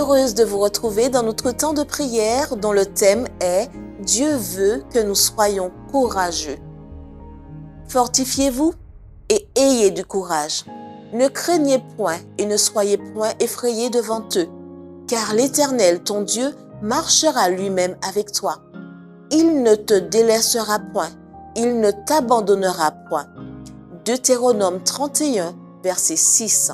heureuse de vous retrouver dans notre temps de prière dont le thème est « Dieu veut que nous soyons courageux ». Fortifiez-vous et ayez du courage. Ne craignez point et ne soyez point effrayés devant eux, car l'Éternel, ton Dieu, marchera lui-même avec toi. Il ne te délaissera point, il ne t'abandonnera point. Deutéronome 31, verset 6.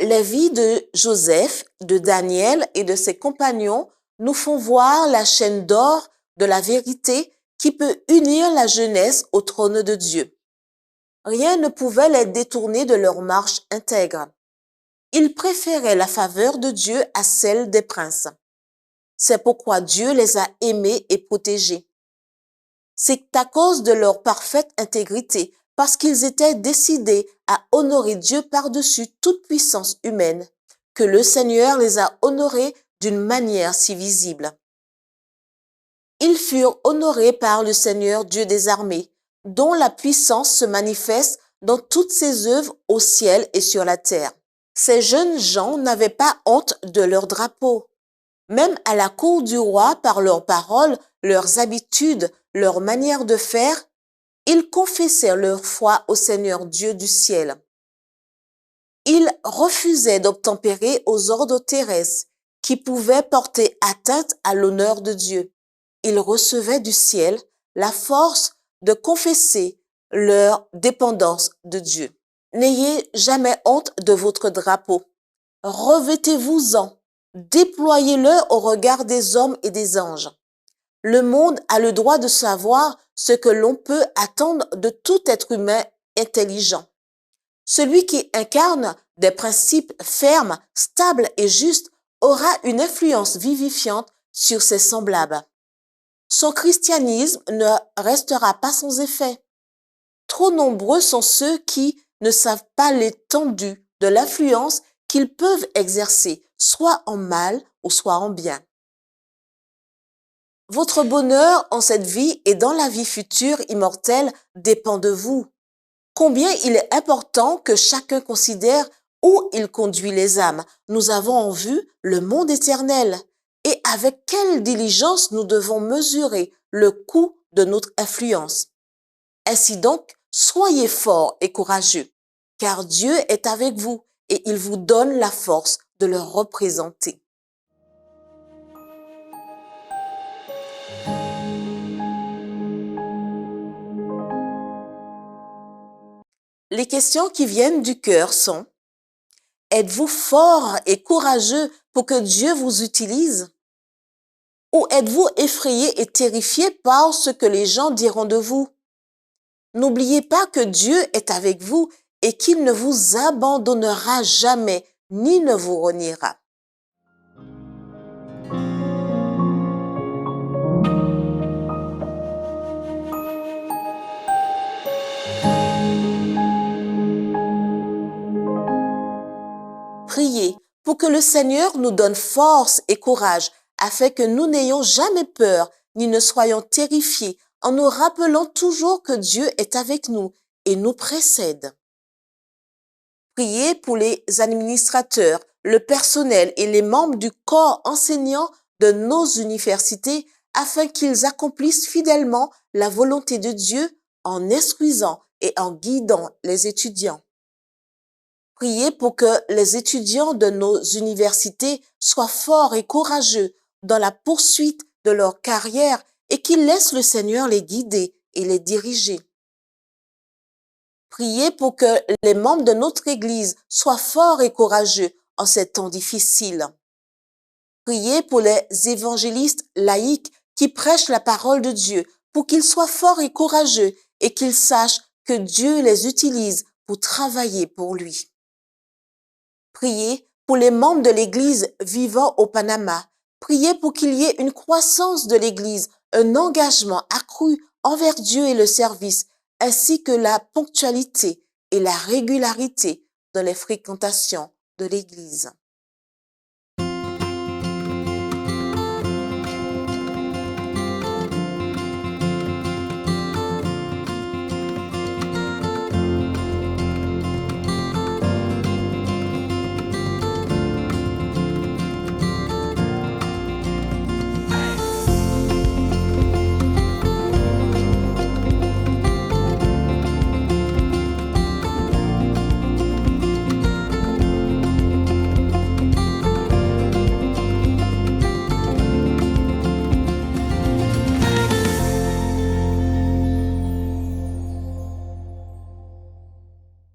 Les vies de Joseph, de Daniel et de ses compagnons nous font voir la chaîne d'or de la vérité qui peut unir la jeunesse au trône de Dieu. Rien ne pouvait les détourner de leur marche intègre. Ils préféraient la faveur de Dieu à celle des princes. C'est pourquoi Dieu les a aimés et protégés. C'est à cause de leur parfaite intégrité, parce qu'ils étaient décidés à honorer Dieu par-dessus toute puissance humaine, que le Seigneur les a honorés d'une manière si visible. Ils furent honorés par le Seigneur Dieu des armées, dont la puissance se manifeste dans toutes ses œuvres au ciel et sur la terre. Ces jeunes gens n'avaient pas honte de leur drapeau. Même à la cour du roi, par leurs paroles, leurs habitudes, leur manière de faire, ils confessaient leur foi au Seigneur Dieu du ciel. Ils refusaient d'obtempérer aux ordres terrestres qui pouvaient porter atteinte à l'honneur de Dieu. Ils recevaient du ciel la force de confesser leur dépendance de Dieu. N'ayez jamais honte de votre drapeau. Revêtez-vous-en. Déployez-le au regard des hommes et des anges. Le monde a le droit de savoir ce que l'on peut attendre de tout être humain intelligent. Celui qui incarne des principes fermes, stables et justes aura une influence vivifiante sur ses semblables. Son christianisme ne restera pas sans effet. Trop nombreux sont ceux qui ne savent pas l'étendue de l'influence qu'ils peuvent exercer, soit en mal ou soit en bien. Votre bonheur en cette vie et dans la vie future immortelle dépend de vous. Combien il est important que chacun considère où il conduit les âmes. Nous avons en vue le monde éternel. Et avec quelle diligence nous devons mesurer le coût de notre influence. Ainsi donc, soyez forts et courageux, car Dieu est avec vous et il vous donne la force de le représenter. Les questions qui viennent du cœur sont: êtes-vous fort et courageux pour que Dieu vous utilise? Ou êtes-vous effrayé et terrifié par ce que les gens diront de vous? N'oubliez pas que Dieu est avec vous et qu'il ne vous abandonnera jamais ni ne vous reniera. Priez pour que le Seigneur nous donne force et courage afin que nous n'ayons jamais peur ni ne soyons terrifiés en nous rappelant toujours que Dieu est avec nous et nous précède. Priez pour les administrateurs, le personnel et les membres du corps enseignant de nos universités afin qu'ils accomplissent fidèlement la volonté de Dieu en instruisant et en guidant les étudiants. Priez pour que les étudiants de nos universités soient forts et courageux dans la poursuite de leur carrière et qu'ils laissent le Seigneur les guider et les diriger. Priez pour que les membres de notre Église soient forts et courageux en ces temps difficiles. Priez pour les évangélistes laïcs qui prêchent la parole de Dieu, pour qu'ils soient forts et courageux et qu'ils sachent que Dieu les utilise pour travailler pour lui. Priez pour les membres de l'Église vivant au Panama. Priez pour qu'il y ait une croissance de l'Église, un engagement accru envers Dieu et le service, ainsi que la ponctualité et la régularité dans les fréquentations de l'Église.